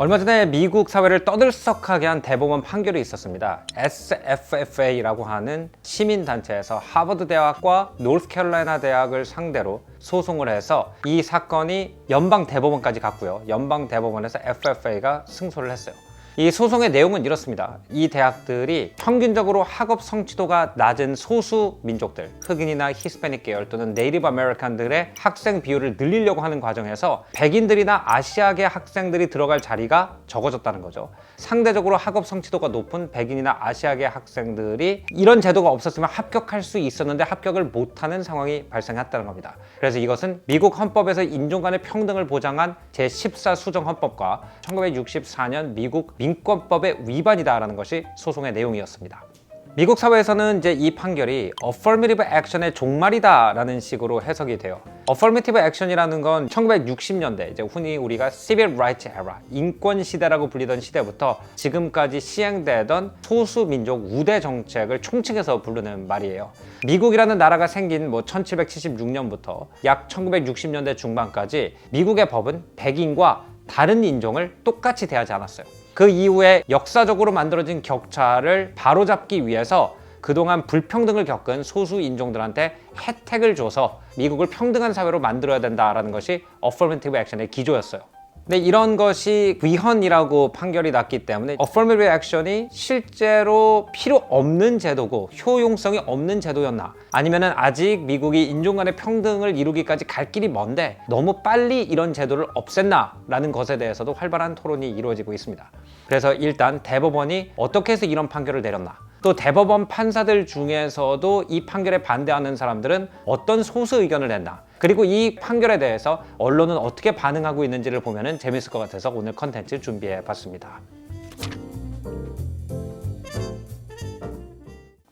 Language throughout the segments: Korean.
얼마 전에 미국 사회를 떠들썩하게 한 대법원 판결이 있었습니다. SFFA라고 하는 시민단체에서 하버드 대학과 노스캐롤라이나 대학을 상대로 소송을 해서 이 사건이 연방 대법원까지 갔고요. 연방 대법원에서 FFA가 승소를 했어요. 이 소송의 내용은 이렇습니다. 이 대학들이 평균적으로 학업 성취도가 낮은 소수 민족들, 흑인이나 히스패닉 계열 또는 네이티브 아메리칸들의 학생 비율을 늘리려고 하는 과정에서 백인들이나 아시아계 학생들이 들어갈 자리가 적어졌다는 거죠. 상대적으로 학업 성취도가 높은 백인이나 아시아계 학생들이 이런 제도가 없었으면 합격할 수 있었는데 합격을 못하는 상황이 발생했다는 겁니다. 그래서 이것은 미국 헌법에서 인종 간의 평등을 보장한 제14 수정 헌법과 1964년 미국 민권법의 위반이다라는 것이 소송의 내용이었습니다. 미국 사회에서는 이제 이 판결이 Affirmative Action의 종말이다라는 식으로 해석이 돼요. Affirmative Action이라는 건 1960년대, 이제 흔히 우리가 Civil Rights Era, 인권 시대라고 불리던 시대부터 지금까지 시행되던 소수민족 우대 정책을 총칭해서 부르는 말이에요. 미국이라는 나라가 생긴 1776년부터 약 1960년대 중반까지 미국의 법은 백인과 다른 인종을 똑같이 대하지 않았어요. 그 이후에 역사적으로 만들어진 격차를 바로잡기 위해서 그동안 불평등을 겪은 소수 인종들한테 혜택을 줘서 미국을 평등한 사회로 만들어야 된다는 것이 Affirmative Action의 기조였어요. 근데 이런 것이 위헌이라고 판결이 났기 때문에 Affirmative Action이 실제로 필요 없는 제도고 효용성이 없는 제도였나, 아니면은 아직 미국이 인종 간의 평등을 이루기까지 갈 길이 먼데 너무 빨리 이런 제도를 없앴나 라는 것에 대해서도 활발한 토론이 이루어지고 있습니다. 그래서 일단 대법원이 어떻게 해서 이런 판결을 내렸나, 또 대법원 판사들 중에서도 이 판결에 반대하는 사람들은 어떤 소수 의견을 냈나, 그리고 이 판결에 대해서 언론은 어떻게 반응하고 있는지를 보면 재밌을 것 같아서 오늘 컨텐츠 준비해 봤습니다.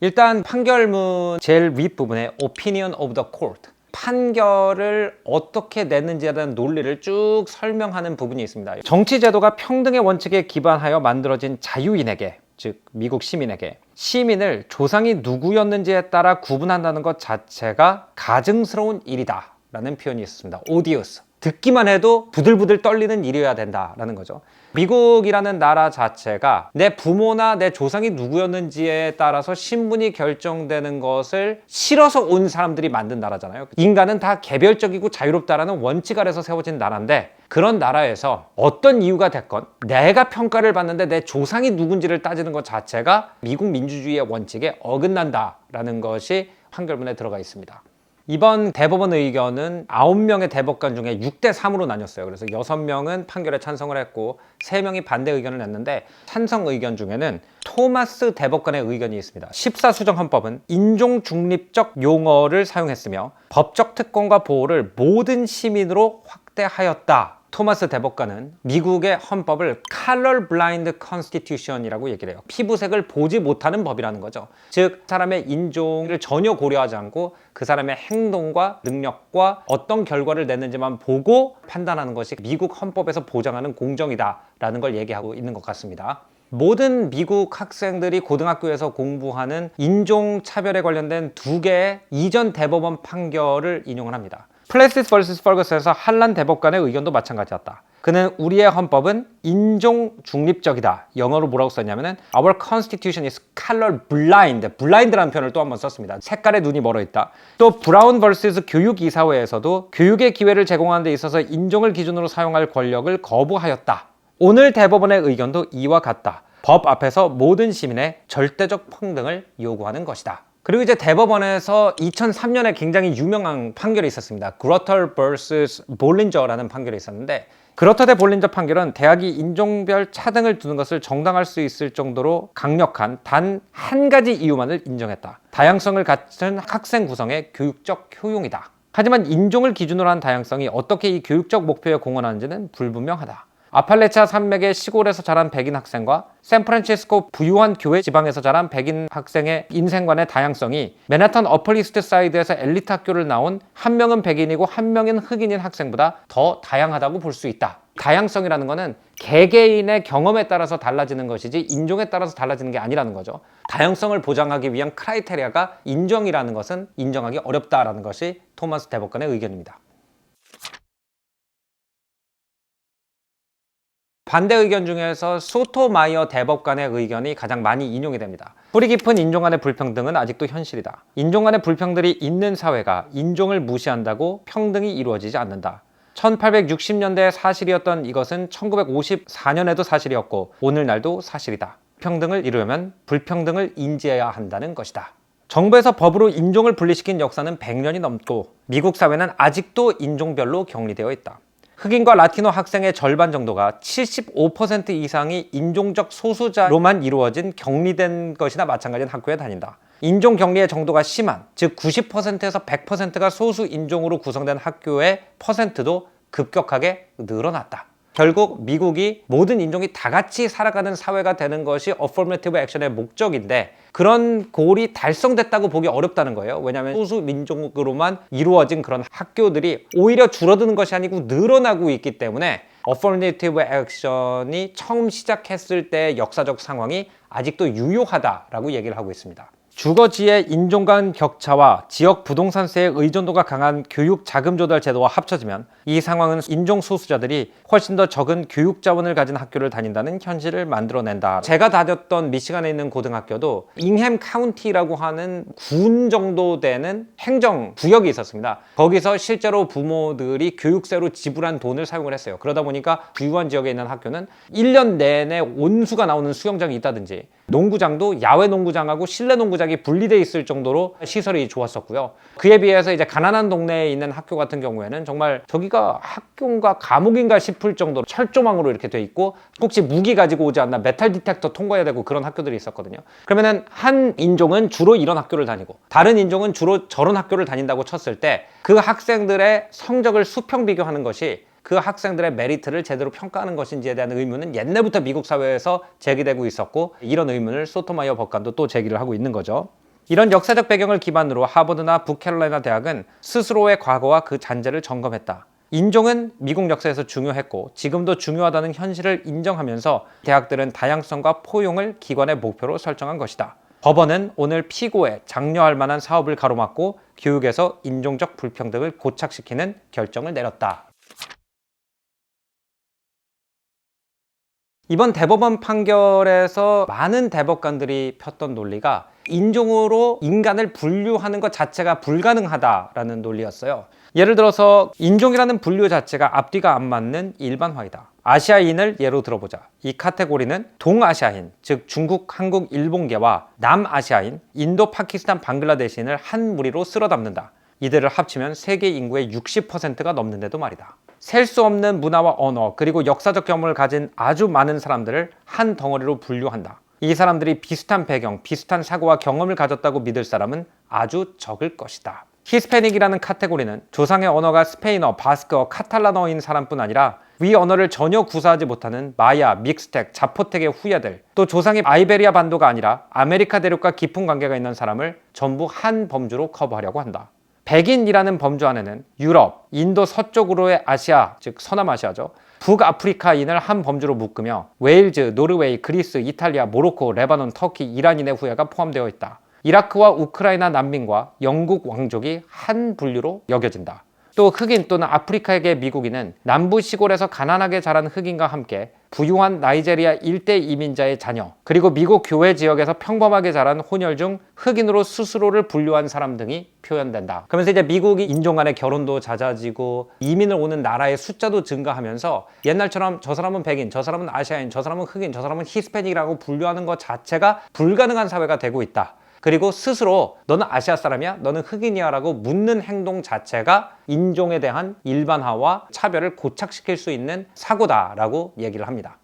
일단 판결문 제일 윗부분에 Opinion of the Court, 판결을 어떻게 냈는지에 대한 논리를 쭉 설명하는 부분이 있습니다. 정치제도가 평등의 원칙에 기반하여 만들어진 자유인에게, 즉 미국 시민에게 시민을 조상이 누구였는지에 따라 구분한다는 것 자체가 가증스러운 일이다 라는 표현이 있었습니다. odious. 듣기만 해도 부들부들 떨리는 일이어야 된다라는 거죠. 미국이라는 나라 자체가 내 부모나 내 조상이 누구였는지에 따라서 신분이 결정되는 것을 싫어서 온 사람들이 만든 나라잖아요. 인간은 다 개별적이고 자유롭다라는 원칙 아래서 세워진 나라인데, 그런 나라에서 어떤 이유가 됐건 내가 평가를 받는데 내 조상이 누군지를 따지는 것 자체가 미국 민주주의의 원칙에 어긋난다라는 것이 판결문에 들어가 있습니다. 이번 대법원 의견은 9명의 대법관 중에 6대3으로 나뉘었어요. 그래서 6명은 판결에 찬성을 했고 3명이 반대 의견을 냈는데, 찬성 의견 중에는 토마스 대법관의 의견이 있습니다. 14 수정 헌법은 인종 중립적 용어를 사용했으며 법적 특권과 보호를 모든 시민으로 확대하였다. 토마스 대법관은 미국의 헌법을 Color Blind Constitution이라고 얘기를 해요. 피부색을 보지 못하는 법이라는 거죠. 즉 사람의 인종을 전혀 고려하지 않고 그 사람의 행동과 능력과 어떤 결과를 냈는지만 보고 판단하는 것이 미국 헌법에서 보장하는 공정이다라는 걸 얘기하고 있는 것 같습니다. 모든 미국 학생들이 고등학교에서 공부하는 인종차별에 관련된 2개의 이전 대법원 판결을 인용을 합니다. 플래시스 vs 퍼거슨에서 할란 대법관의 의견도 마찬가지였다. 그는 우리의 헌법은 인종 중립적이다. 영어로 뭐라고 썼냐면은 Our Constitution is color blind. blind라는 표현을 또 한 번 썼습니다. 색깔에 눈이 멀어 있다. 또 브라운 vs 교육이사회에서도 교육의 기회를 제공하는 데 있어서 인종을 기준으로 사용할 권력을 거부하였다. 오늘 대법원의 의견도 이와 같다. 법 앞에서 모든 시민의 절대적 평등을 요구하는 것이다. 그리고 이제 대법원에서 2003년에 굉장히 유명한 판결이 있었습니다. 그로터 vs 볼린저라는 판결이 있었는데, 그로터 대 볼린저 판결은 대학이 인종별 차등을 두는 것을 정당할 수 있을 정도로 강력한 단 한 가지 이유만을 인정했다. 다양성을 갖춘 학생 구성의 교육적 효용이다. 하지만 인종을 기준으로 한 다양성이 어떻게 이 교육적 목표에 공헌하는지는 불분명하다. 아팔레차 산맥의 시골에서 자란 백인 학생과 샌프란시스코 부유한 교회 지방에서 자란 백인 학생의 인생관의 다양성이 맨하탄 어퍼리스트 사이드에서 엘리트 학교를 나온 한 명은 백인이고 한 명은 흑인인 학생보다 더 다양하다고 볼 수 있다. 다양성이라는 것은 개개인의 경험에 따라서 달라지는 것이지 인종에 따라서 달라지는 게 아니라는 거죠. 다양성을 보장하기 위한 크라이테리아가 인종이라는 것은 인정하기 어렵다라는 것이 토마스 대법관의 의견입니다. 반대 의견 중에서 소토마이어 대법관의 의견이 가장 많이 인용이 됩니다. 뿌리 깊은 인종 간의 불평등은 아직도 현실이다. 인종 간의 불평등이 있는 사회가 인종을 무시한다고 평등이 이루어지지 않는다. 1860년대의 사실이었던 이것은 1954년에도 사실이었고 오늘날도 사실이다. 평등을 이루려면 불평등을 인지해야 한다는 것이다. 정부에서 법으로 인종을 분리시킨 역사는 100년이 넘고 미국 사회는 아직도 인종별로 격리되어 있다. 흑인과 라티노 학생의 절반 정도가 75% 이상이 인종적 소수자로만 이루어진 격리된 것이나 마찬가지인 학교에 다닌다. 인종 격리의 정도가 심한, 즉 90%에서 100%가 소수 인종으로 구성된 학교의 퍼센트도 급격하게 늘어났다. 결국 미국이 모든 인종이 다 같이 살아가는 사회가 되는 것이 어포머티브 액션의 목적인데 그런 골이 달성됐다고 보기 어렵다는 거예요. 왜냐하면 소수 민족으로만 이루어진 그런 학교들이 오히려 줄어드는 것이 아니고 늘어나고 있기 때문에 어포머티브 액션이 처음 시작했을 때의 역사적 상황이 아직도 유효하다라고 얘기를 하고 있습니다. 주거지의 인종 간 격차와 지역 부동산세의 의존도가 강한 교육 자금 조달 제도와 합쳐지면 이 상황은 인종 소수자들이 훨씬 더 적은 교육 자원을 가진 학교를 다닌다는 현실을 만들어낸다. 제가 다녔던 미시간에 있는 고등학교도 잉햄 카운티라고 하는 군 정도 되는 행정 구역이 있었습니다. 거기서 실제로 부모들이 교육세로 지불한 돈을 사용을 했어요. 그러다 보니까 부유한 지역에 있는 학교는 1년 내내 온수가 나오는 수영장이 있다든지 농구장도 야외 농구장하고 실내 농구장이 분리되어 있을 정도로 시설이 좋았었고요. 그에 비해서 이제 가난한 동네에 있는 학교 같은 경우에는 정말 저기가 학교인가 감옥인가 싶을 정도로 철조망으로 이렇게 돼 있고 혹시 무기 가지고 오지 않나 메탈 디텍터 통과해야 되고 그런 학교들이 있었거든요. 그러면은 한 인종은 주로 이런 학교를 다니고 다른 인종은 주로 저런 학교를 다닌다고 쳤을 때 그 학생들의 성적을 수평 비교하는 것이 그 학생들의 메리트를 제대로 평가하는 것인지에 대한 의문은 옛날부터 미국 사회에서 제기되고 있었고 이런 의문을 소토마이어 법관도 또 제기를 하고 있는 거죠. 이런 역사적 배경을 기반으로 하버드나 북캐롤라이나 대학은 스스로의 과거와 그 잔재를 점검했다. 인종은 미국 역사에서 중요했고 지금도 중요하다는 현실을 인정하면서 대학들은 다양성과 포용을 기관의 목표로 설정한 것이다. 법원은 오늘 피고에 장려할 만한 사업을 가로막고 교육에서 인종적 불평등을 고착시키는 결정을 내렸다. 이번 대법원 판결에서 많은 대법관들이 폈던 논리가 인종으로 인간을 분류하는 것 자체가 불가능하다라는 논리였어요. 예를 들어서 인종이라는 분류 자체가 앞뒤가 안 맞는 일반화이다. 아시아인을 예로 들어보자. 이 카테고리는 동아시아인, 즉 중국, 한국, 일본계와 남아시아인, 인도, 파키스탄, 방글라데시인을 한 무리로 쓸어 담는다. 이들을 합치면 세계 인구의 60%가 넘는데도 말이다. 셀 수 없는 문화와 언어 그리고 역사적 경험을 가진 아주 많은 사람들을 한 덩어리로 분류한다. 이 사람들이 비슷한 배경, 비슷한 사고와 경험을 가졌다고 믿을 사람은 아주 적을 것이다. 히스패닉이라는 카테고리는 조상의 언어가 스페인어, 바스크어, 카탈라너인 사람뿐 아니라 위 언어를 전혀 구사하지 못하는 마야, 믹스텍, 자포텍의 후예들, 또 조상이 아이베리아 반도가 아니라 아메리카 대륙과 깊은 관계가 있는 사람을 전부 한 범주로 커버하려고 한다. 백인이라는 범주 안에는 유럽, 인도 서쪽으로의 아시아, 즉 서남아시아죠. 북아프리카인을 한 범주로 묶으며 웨일즈, 노르웨이, 그리스, 이탈리아, 모로코, 레바논, 터키, 이란인의 후예가 포함되어 있다. 이라크와 우크라이나 난민과 영국 왕족이 한 분류로 여겨진다. 또 흑인 또는 아프리카계 미국인은 남부 시골에서 가난하게 자란 흑인과 함께 부유한 나이제리아 일대 이민자의 자녀, 그리고 미국 교회 지역에서 평범하게 자란 혼혈 중 흑인으로 스스로를 분류한 사람 등이 표현된다. 그러면서 이제 미국이 인종 간의 결혼도 잦아지고 이민을 오는 나라의 숫자도 증가하면서 옛날처럼 저 사람은 백인, 저 사람은 아시아인, 저 사람은 흑인, 저 사람은 히스패닉이라고 분류하는 것 자체가 불가능한 사회가 되고 있다. 그리고 스스로 너는 아시아 사람이야? 너는 흑인이야? 라고 묻는 행동 자체가 인종에 대한 일반화와 차별을 고착시킬 수 있는 사고다라고 얘기를 합니다.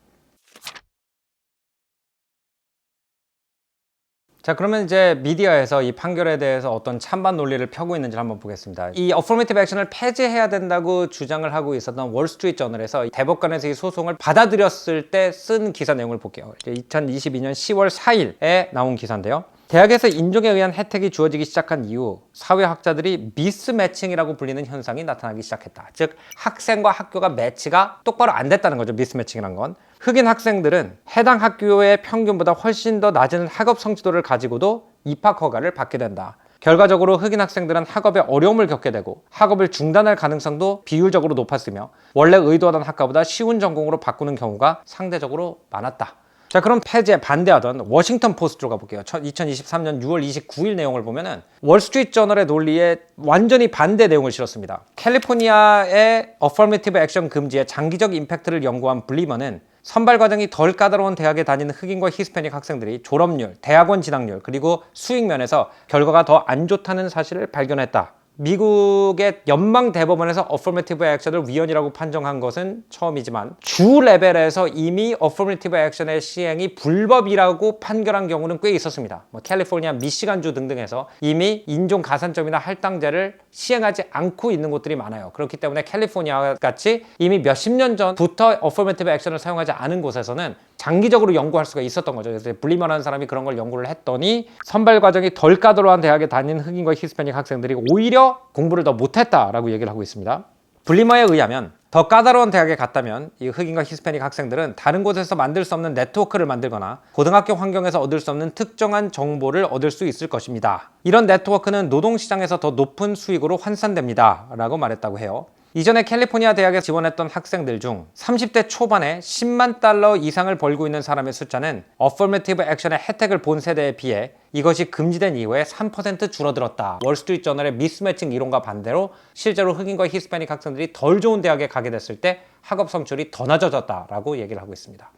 자, 그러면 이제 미디어에서 이 판결에 대해서 어떤 찬반 논리를 펴고 있는지를 한번 보겠습니다. 이 어포머티브 액션을 폐지해야 된다고 주장을 하고 있었던 월스트리트 저널에서 대법관에서 이 소송을 받아들였을 때 쓴 기사 내용을 볼게요. 2022년 10월 4일에 나온 기사인데요. 대학에서 인종에 의한 혜택이 주어지기 시작한 이후 사회학자들이 미스매칭이라고 불리는 현상이 나타나기 시작했다. 즉 학생과 학교가 매치가 똑바로 안 됐다는 거죠. 미스매칭이란 건. 흑인 학생들은 해당 학교의 평균보다 훨씬 더 낮은 학업 성취도를 가지고도 입학 허가를 받게 된다. 결과적으로 흑인 학생들은 학업에 어려움을 겪게 되고 학업을 중단할 가능성도 비율적으로 높았으며 원래 의도하던 학과보다 쉬운 전공으로 바꾸는 경우가 상대적으로 많았다. 자, 그럼 폐지에 반대하던 워싱턴 포스트로 가볼게요. 2023년 6월 29일 내용을 보면은 월스트리트 저널의 논리에 완전히 반대 내용을 실었습니다. 캘리포니아의 어퍼미티브 액션 금지의 장기적 임팩트를 연구한 블리먼은 선발 과정이 덜 까다로운 대학에 다니는 흑인과 히스패닉 학생들이 졸업률, 대학원 진학률, 그리고 수익 면에서 결과가 더 안 좋다는 사실을 발견했다. 미국의 연방 대법원에서 어퍼미티브 액션을 위헌이라고 판정한 것은 처음이지만 주 레벨에서 이미 어퍼미티브 액션의 시행이 불법이라고 판결한 경우는 꽤 있었습니다. 캘리포니아, 미시간주 등등에서 이미 인종 가산점이나 할당제를 시행하지 않고 있는 곳들이 많아요. 그렇기 때문에 캘리포니아 같이 이미 몇십 년 전부터 어퍼미티브 액션을 사용하지 않은 곳에서는 장기적으로 연구할 수가 있었던 거죠. 그래서 블리먼이라는 사람이 그런 걸 연구를 했더니 선발 과정이 덜 까다로운 대학에 다니는 흑인과 히스패닉 학생들이 오히려 공부를 더 못했다라고 얘기를 하고 있습니다. 블리머에 의하면 더 까다로운 대학에 갔다면 이 흑인과 히스패닉 학생들은 다른 곳에서 만들 수 없는 네트워크를 만들거나 고등학교 환경에서 얻을 수 없는 특정한 정보를 얻을 수 있을 것입니다. 이런 네트워크는 노동시장에서 더 높은 수익으로 환산됩니다 라고 말했다고 해요. 이전에 캘리포니아 대학에 지원했던 학생들 중 30대 초반에 10만 달러 이상을 벌고 있는 사람의 숫자는 어퍼미티브 액션의 혜택을 본 세대에 비해 이것이 금지된 이후에 3% 줄어들었다. 월스트리트 저널의 미스매칭 이론과 반대로 실제로 흑인과 히스패닉 학생들이 덜 좋은 대학에 가게 됐을 때 학업 성취율이 더 낮아졌다라고 얘기를 하고 있습니다.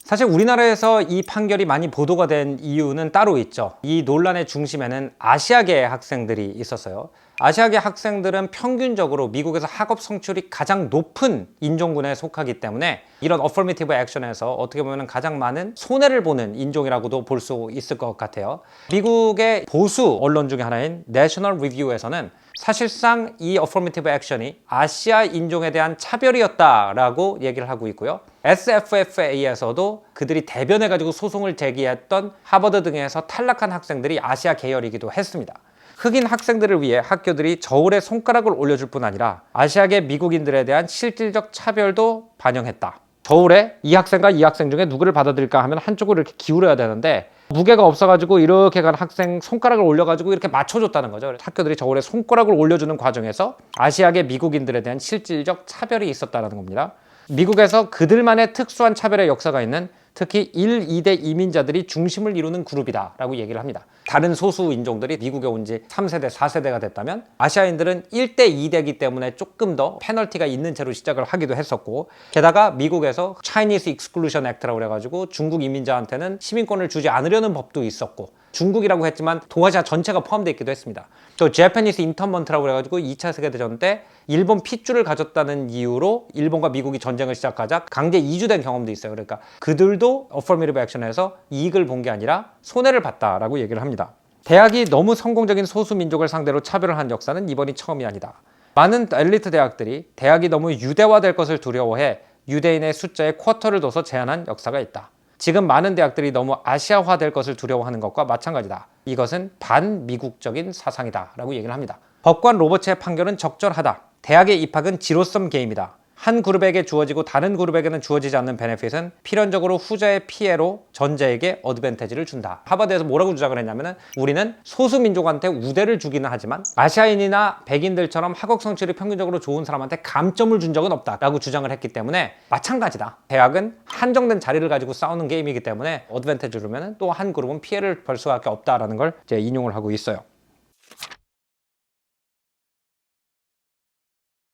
사실 우리나라에서 이 판결이 많이 보도가 된 이유는 따로 있죠. 이 논란의 중심에는 아시아계 학생들이 있었어요. 아시아계 학생들은 평균적으로 미국에서 학업 성취율이 가장 높은 인종군에 속하기 때문에 이런 어퍼미티브 액션에서 어떻게 보면 가장 많은 손해를 보는 인종이라고도 볼 수 있을 것 같아요. 미국의 보수 언론 중에 하나인 내셔널 리뷰에서는 사실상 이 어퍼미티브 액션이 아시아 인종에 대한 차별이었다라고 얘기를 하고 있고요. SFFA에서도 그들이 대변해가지고 소송을 제기했던 하버드 등에서 탈락한 학생들이 아시아 계열이기도 했습니다. 흑인 학생들을 위해 학교들이 저울에 손가락을 올려줄 뿐 아니라 아시아계 미국인들에 대한 실질적 차별도 반영했다. 저울에 이 학생과 이 학생 중에 누구를 받아들일까 하면 한쪽으로 이렇게 기울여야 되는데 무게가 없어가지고 이렇게 간 학생 손가락을 올려가지고 이렇게 맞춰줬다는 거죠. 학교들이 저울에 손가락을 올려주는 과정에서 아시아계 미국인들에 대한 실질적 차별이 있었다는 겁니다. 미국에서 그들만의 특수한 차별의 역사가 있는 특히 1, 2대 이민자들이 중심을 이루는 그룹이다 라고 얘기를 합니다. 다른 소수 인종들이 미국에 온 지 3세대, 4세대가 됐다면 아시아인들은 1대 2대이기 때문에 조금 더 페널티가 있는 채로 시작을 하기도 했었고, 게다가 미국에서 Chinese Exclusion Act라고 그래가지고 중국 이민자한테는 시민권을 주지 않으려는 법도 있었고, 중국이라고 했지만 동아시아 전체가 포함되어 있기도 했습니다. 또 Japanese Internment라고 그래가지고 2차 세계대전 때 일본 핏줄을 가졌다는 이유로 일본과 미국이 전쟁을 시작하자 강제 이주된 경험도 있어요. 그러니까 그들도 Affirmative Action에서 이익을 본 게 아니라 손해를 봤다라고 얘기를 합니다. 대학이 너무 성공적인 소수민족을 상대로 차별을 한 역사는 이번이 처음이 아니다. 많은 엘리트 대학들이 대학이 너무 유대화될 것을 두려워해 유대인의 숫자에 쿼터를 둬서 제한한 역사가 있다. 지금 많은 대학들이 너무 아시아화될 것을 두려워하는 것과 마찬가지다. 이것은 반미국적인 사상이다 라고 얘기를 합니다. 법관 로버츠의 판결은 적절하다. 대학의 입학은 지로섬 게임이다. 한 그룹에게 주어지고 다른 그룹에게는 주어지지 않는 베네핏은 필연적으로 후자의 피해로 전자에게 어드밴티지를 준다. 하버드에서 뭐라고 주장을 했냐면은 우리는 소수민족한테 우대를 주기는 하지만 아시아인이나 백인들처럼 학업 성취율이 평균적으로 좋은 사람한테 감점을 준 적은 없다 라고 주장을 했기 때문에 마찬가지다. 대학은 한정된 자리를 가지고 싸우는 게임이기 때문에 어드밴티지를 주면 또 한 그룹은 피해를 볼 수밖에 없다라는 걸 이제 인용을 하고 있어요.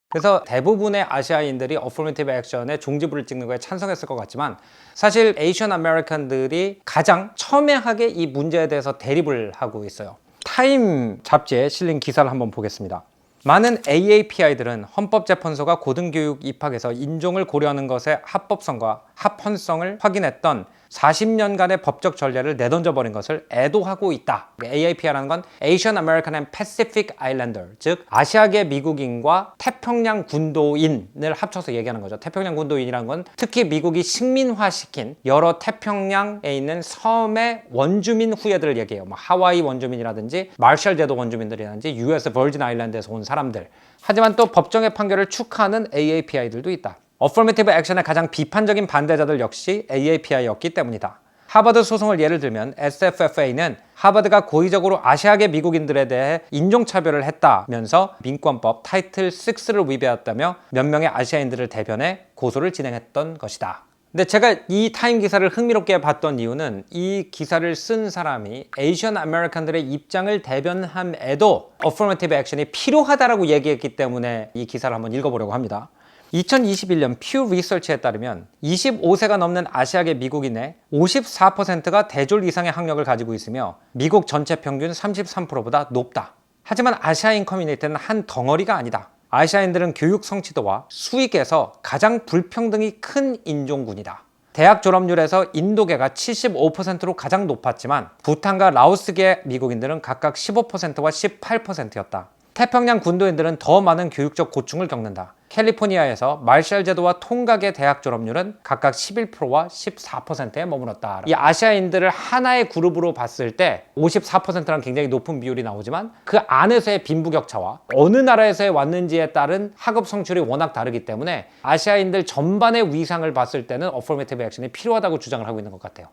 그래서 대부분의 아시아인들이 어퍼미티브 액션의 종지부를 찍는 거에 찬성했을 것 같지만 사실 에이션 아메리칸들이 가장 첨예하게 이 문제에 대해서 대립을 하고 있어요. 타임 잡지에 실린 기사를 한번 보겠습니다. 많은 AAPI들은 헌법재판소가 고등교육 입학에서 인종을 고려하는 것의 합법성과 합헌성을 확인했던 40년간의 법적 전례를 내던져버린 것을 애도하고 있다. AAPI라는 건 Asian American and Pacific Islander, 즉 아시아계 미국인과 태평양 군도인을 합쳐서 얘기하는 거죠. 태평양 군도인이라는 건 특히 미국이 식민화시킨 여러 태평양에 있는 섬의 원주민 후예들을 얘기해요. 하와이 원주민이라든지 마셜 제도 원주민들이라든지 US 버진 아일랜드에서 온 사람들. 하지만 또 법정의 판결을 축하하는 AAPI들도 있다. 어퍼미티브 액션의 가장 비판적인 반대자들 역시 AAPI였기 때문이다. 하버드 소송을 예를 들면 SFFA는 하버드가 고의적으로 아시아계 미국인들에 대해 인종차별을 했다면서 민권법 타이틀 6를 위배했다며 몇 명의 아시아인들을 대변해 고소를 진행했던 것이다. 근데 제가 이 타임 기사를 흥미롭게 봤던 이유는 이 기사를 쓴 사람이 에이시안 아메리칸들의 입장을 대변함에도 어퍼머티브 액션이 필요하다라고 얘기했기 때문에 이 기사를 한번 읽어보려고 합니다. 2021년 퓨 리서치에 따르면 25세가 넘는 아시아계 미국인의 54%가 대졸 이상의 학력을 가지고 있으며 미국 전체 평균 33%보다 높다. 하지만 아시아인 커뮤니티는 한 덩어리가 아니다. 아시아인들은 교육 성취도와 수익에서 가장 불평등이 큰 인종군이다. 대학 졸업률에서 인도계가 75%로 가장 높았지만 부탄과 라오스계 미국인들은 각각 15%와 18%였다. 태평양 군도인들은 더 많은 교육적 고충을 겪는다. 캘리포니아에서 말샬 제도와 통각의 대학 졸업률은 각각 11%와 14%에 머물렀다. 이 아시아인들을 하나의 그룹으로 봤을 때 54%란 굉장히 높은 비율이 나오지만 그 안에서의 빈부격차와 어느 나라에서 왔는지에 따른 학업 성취율이 워낙 다르기 때문에 아시아인들 전반의 위상을 봤을 때는 어퍼머티브 액션이 필요하다고 주장을 하고 있는 것 같아요.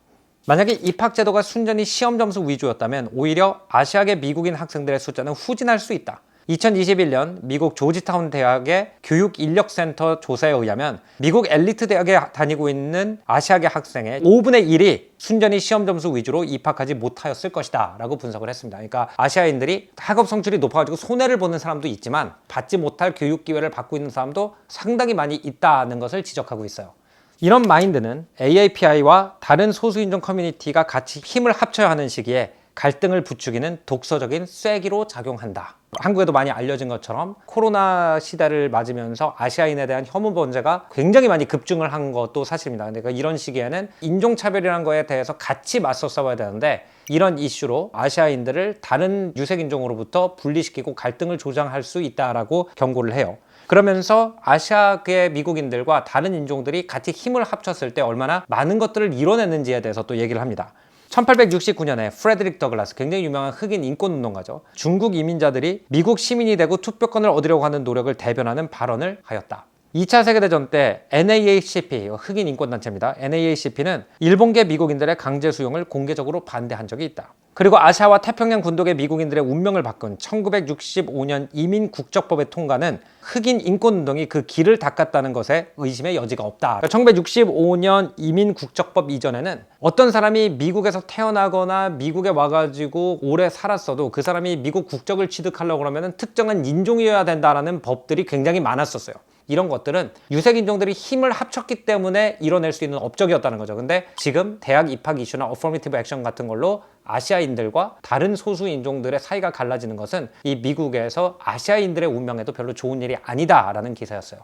만약에 입학제도가 순전히 시험 점수 위주였다면 오히려 아시아계 미국인 학생들의 숫자는 후진할 수 있다. 2021년 미국 조지타운 대학의 교육인력센터 조사에 의하면 미국 엘리트 대학에 다니고 있는 아시아계 학생의 5분의 1이 순전히 시험 점수 위주로 입학하지 못하였을 것이다 라고 분석을 했습니다. 그러니까 아시아인들이 학업 성취율이 높아가지고 손해를 보는 사람도 있지만 받지 못할 교육 기회를 받고 있는 사람도 상당히 많이 있다는 것을 지적하고 있어요. 이런 마인드는 AAPI와 다른 소수인종 커뮤니티가 같이 힘을 합쳐야 하는 시기에 갈등을 부추기는 독서적인 쐐기로 작용한다. 한국에도 많이 알려진 것처럼 코로나 시대를 맞으면서 아시아인에 대한 혐오 범죄가 굉장히 많이 급증을 한 것도 사실입니다. 그러니까 이런 시기에는 인종차별이라는 거에 대해서 같이 맞서 싸워야 되는데 이런 이슈로 아시아인들을 다른 유색인종으로부터 분리시키고 갈등을 조장할 수 있다라고 경고를 해요. 그러면서 아시아계 미국인들과 다른 인종들이 같이 힘을 합쳤을 때 얼마나 많은 것들을 이뤄냈는지에 대해서 또 얘기를 합니다. 1869년에 프레드릭 더글라스, 굉장히 유명한 흑인 인권운동가죠. 중국 이민자들이 미국 시민이 되고 투표권을 얻으려고 하는 노력을 대변하는 발언을 하였다. 2차 세계대전 때 NAACP, 흑인 인권단체입니다. NAACP는 일본계 미국인들의 강제 수용을 공개적으로 반대한 적이 있다. 그리고 아시아와 태평양 군독의 미국인들의 운명을 바꾼 1965년 이민국적법의 통과는 흑인 인권운동이 그 길을 닦았다는 것에 의심의 여지가 없다. 1965년 이민국적법 이전에는 어떤 사람이 미국에서 태어나거나 미국에 와가지고 오래 살았어도 그 사람이 미국 국적을 취득하려고 하면 특정한 인종이어야 된다는 법들이 굉장히 많았었어요. 이런 것들은 유색인종들이 힘을 합쳤기 때문에 이뤄낼 수 있는 업적이었다는 거죠. 근데 지금 대학 입학 이슈나 어퍼머티브 액션 같은 걸로 아시아인들과 다른 소수 인종들의 사이가 갈라지는 것은 이 미국에서 아시아인들의 운명에도 별로 좋은 일이 아니다라는 기사였어요.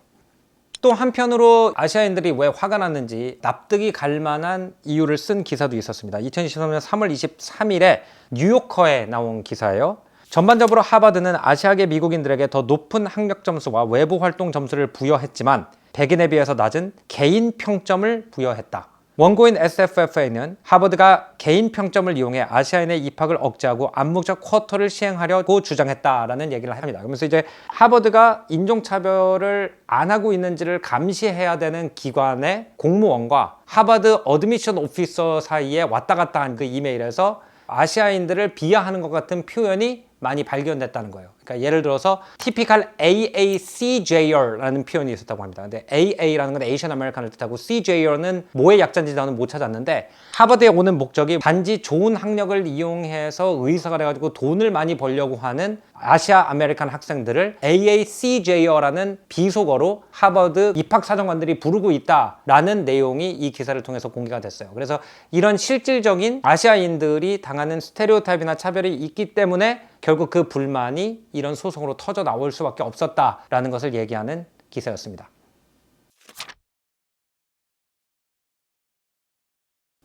또 한편으로 아시아인들이 왜 화가 났는지 납득이 갈 만한 이유를 쓴 기사도 있었습니다. 2023년 3월 23일에 뉴요커에 나온 기사예요. 전반적으로 하버드는 아시아계 미국인들에게 더 높은 학력 점수와 외부 활동 점수를 부여했지만 백인에 비해서 낮은 개인 평점을 부여했다. 원고인 SFFA는 하버드가 개인 평점을 이용해 아시아인의 입학을 억제하고 암묵적 쿼터를 시행하려고 주장했다라는 얘기를 합니다. 그러면서 이제 하버드가 인종차별을 안 하고 있는지를 감시해야 되는 기관의 공무원과 하버드 어드미션 오피서 사이에 왔다 갔다 한 그 이메일에서 아시아인들을 비하하는 것 같은 표현이 많이 발견됐다는 거예요. 그러니까 예를 들어서 typical AACJR라는 표현이 있었다고 합니다. 근데 AA라는 건 Asian American을 뜻하고 CJR는 뭐의 약자인지 저는 못 찾았는데 하버드에 오는 목적이 단지 좋은 학력을 이용해서 의사가 돼가지고 돈을 많이 벌려고 하는 아시아 아메리칸 학생들을 AACJR라는 비속어로 하버드 입학사정관들이 부르고 있다라는 내용이 이 기사를 통해서 공개가 됐어요. 그래서 이런 실질적인 아시아인들이 당하는 스테레오타입이나 차별이 있기 때문에 결국 그 불만이 이런 소송으로 터져 나올 수밖에 없었다라는 것을 얘기하는 기사였습니다.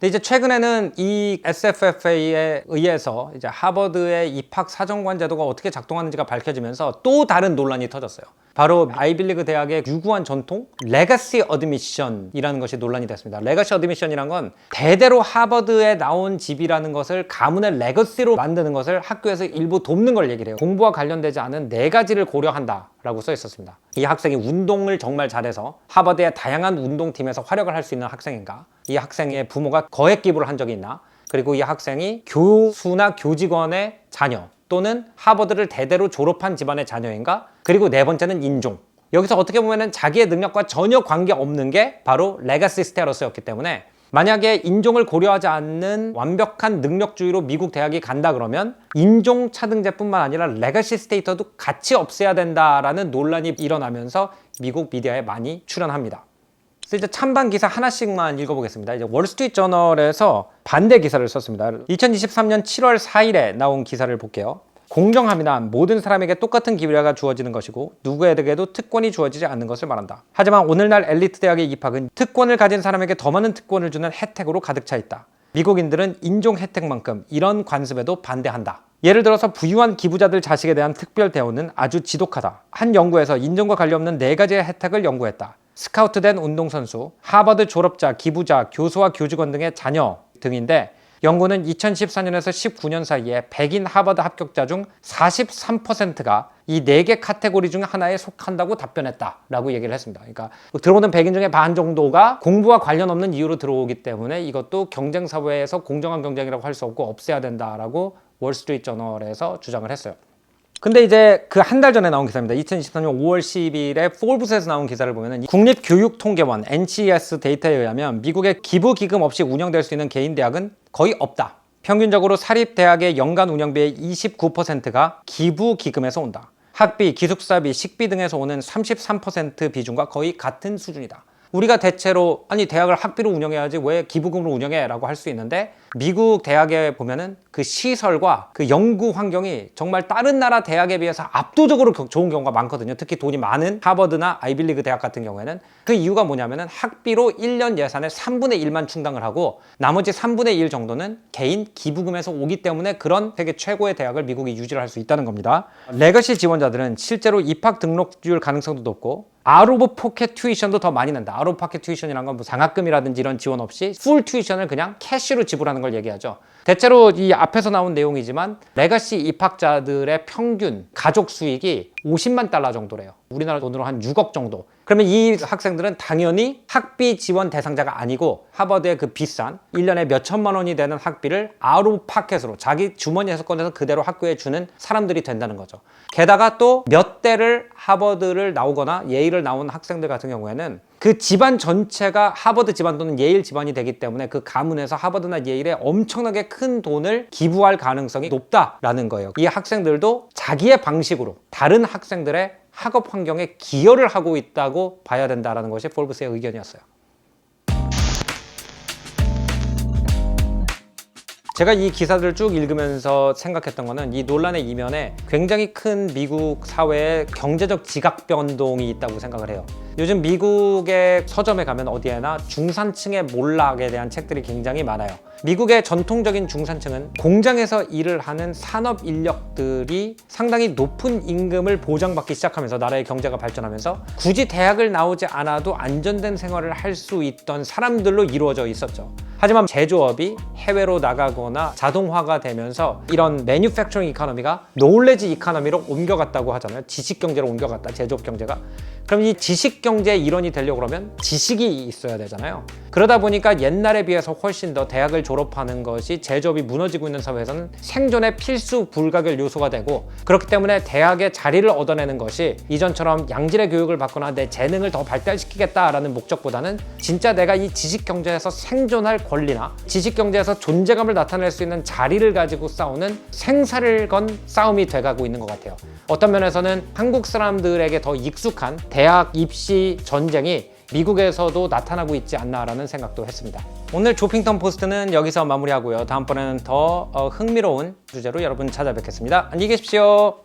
근데 이제 최근에는 이 SFFA에 의해서 이제 하버드의 입학 사정관 제도가 어떻게 작동하는지가 밝혀지면서 또 다른 논란이 터졌어요. 바로 아이빌리그 대학의 유구한 전통 레거시 어드미션이라는 것이 논란이 됐습니다. 레거시 어드미션이란 건 대대로 하버드에 나온 집이라는 것을 가문의 레거시로 만드는 것을 학교에서 일부 돕는 걸 얘기를 해요. 공부와 관련되지 않은 4가지를 고려한다 라고 써 있었습니다. 이 학생이 운동을 정말 잘해서 하버드의 다양한 운동팀에서 활약을 할 수 있는 학생인가? 이 학생의 부모가 거액 기부를 한 적이 있나? 그리고 이 학생이 교수나 교직원의 자녀 또는 하버드를 대대로 졸업한 집안의 자녀인가? 그리고 네 번째는 인종. 여기서 어떻게 보면 자기의 능력과 전혀 관계없는 게 바로 레가시 스테러스였기 때문에 만약에 인종을 고려하지 않는 완벽한 능력주의로 미국 대학이 간다 그러면 인종 차등제뿐만 아니라 레가시 스테이터도 같이 없애야 된다라는 논란이 일어나면서 미국 미디어에 많이 출연합니다. 그래서 이제 찬반 기사 하나씩만 읽어보겠습니다. 이제 월스트리트 저널에서 반대 기사를 썼습니다. 2023년 7월 4일에 나온 기사를 볼게요. 공정합니다. 모든 사람에게 똑같은 기회가 주어지는 것이고 누구에게도 특권이 주어지지 않는 것을 말한다. 하지만 오늘날 엘리트 대학의 입학은 특권을 가진 사람에게 더 많은 특권을 주는 혜택으로 가득 차 있다. 미국인들은 인종 혜택만큼 이런 관습에도 반대한다. 예를 들어서 부유한 기부자들 자식에 대한 특별 대우는 아주 지독하다. 한 연구에서 인종과 관련없는 4가지의 혜택을 연구했다. 스카우트된 운동선수, 하버드 졸업자, 기부자, 교수와 교직원 등의 자녀 등인데 연구는 2014년에서 19년 사이에 백인 하버드 합격자 중 43%가 이 4개 카테고리 중 하나에 속한다고 답변했다라고 얘기를 했습니다. 그러니까 들어오는 백인 중에 반 정도가 공부와 관련 없는 이유로 들어오기 때문에 이것도 경쟁 사회에서 공정한 경쟁이라고 할 수 없고 없애야 된다라고 월스트리트 저널에서 주장을 했어요. 근데 이제 그 한 달 전에 나온 기사입니다. 2024년 5월 10일에 포브스에서 나온 기사를 보면은 국립교육통계원 NCS 데이터에 의하면 미국의 기부기금 없이 운영될 수 있는 개인 대학은 거의 없다. 평균적으로 사립대학의 연간 운영비의 29%가 기부기금에서 온다. 학비, 기숙사비, 식비 등에서 오는 33% 비중과 거의 같은 수준이다. 우리가 대체로 아니 대학을 학비로 운영해야지 왜 기부금으로 운영해? 라고 할 수 있는데 미국 대학에 보면은 그 시설과 그 연구 환경이 정말 다른 나라 대학에 비해서 압도적으로 좋은 경우가 많거든요. 특히 돈이 많은 하버드나 아이빌리그 대학 같은 경우에는 그 이유가 뭐냐면은 학비로 1년 예산의 3분의 1만 충당을 하고 나머지 3분의 1 정도는 개인 기부금에서 오기 때문에 그런 세계 최고의 대학을 미국이 유지를 할 수 있다는 겁니다. 레거시 지원자들은 실제로 입학 등록률 가능성도 높고 out of pocket 튜이션도 더 많이 낸다. out of pocket 튜이션이란 건 뭐 장학금이라든지 이런 지원 없이 풀 튜이션을 그냥 캐시로 지불하는 걸 얘기하죠. 대체로 이 앞에서 나온 내용이지만 레거시 입학자들의 평균 가족 수익이 50만 달러 정도래요. 우리나라 돈으로 한 6억 정도. 그러면 이 학생들은 당연히 학비 지원 대상자가 아니고 하버드의 그 비싼 1년에 몇 천만 원이 되는 학비를 out of pocket으로 자기 주머니에서 꺼내서 그대로 학교에 주는 사람들이 된다는 거죠. 게다가 또 몇 대를 하버드를 나오거나 예일을 나온 학생들 같은 경우에는 그 집안 전체가 하버드 집안 또는 예일 집안이 되기 때문에 그 가문에서 하버드나 예일에 엄청나게 큰 돈을 기부할 가능성이 높다라는 거예요. 이 학생들도 자기의 방식으로 다른 학생들의 학업 환경에 기여를 하고 있다고 봐야 된다는 것이 폴브스의 의견이었어요. 제가 이 기사들을 쭉 읽으면서 생각했던 거는 이 논란의 이면에 굉장히 큰 미국 사회의 경제적 지각 변동이 있다고 생각을 해요. 요즘 미국의 서점에 가면 어디에나 중산층의 몰락에 대한 책들이 굉장히 많아요. 미국의 전통적인 중산층은 공장에서 일을 하는 산업 인력들이 상당히 높은 임금을 보장받기 시작하면서 나라의 경제가 발전하면서 굳이 대학을 나오지 않아도 안전된 생활을 할 수 있던 사람들로 이루어져 있었죠. 하지만 제조업이 해외로 나가거나 자동화가 되면서 이런 매뉴팩처링 이코노미가 노울레지 이코노미로 옮겨갔다고 하잖아요. 지식 경제로 옮겨갔다, 제조업 경제가. 그럼 이 지식 경제의 일원이 되려고 그러면 지식이 있어야 되잖아요. 그러다 보니까 옛날에 비해서 훨씬 더 대학을 졸업하는 것이 제조업이 무너지고 있는 사회에서는 생존의 필수 불가결 요소가 되고 그렇기 때문에 대학의 자리를 얻어내는 것이 이전처럼 양질의 교육을 받거나 내 재능을 더 발달시키겠다라는 목적보다는 진짜 내가 이 지식 경제에서 생존할 권리나 지식 경제에서 존재감을 나타낼 수 있는 자리를 가지고 싸우는 생사를 건 싸움이 돼가고 있는 것 같아요. 어떤 면에서는 한국 사람들에게 더 익숙한 대학 입시 전쟁이 미국에서도 나타나고 있지 않나라는 생각도 했습니다. 오늘 조핑턴 포스트는 여기서 마무리하고요. 다음번에는 더 흥미로운 주제로 여러분 찾아뵙겠습니다. 안녕히 계십시오.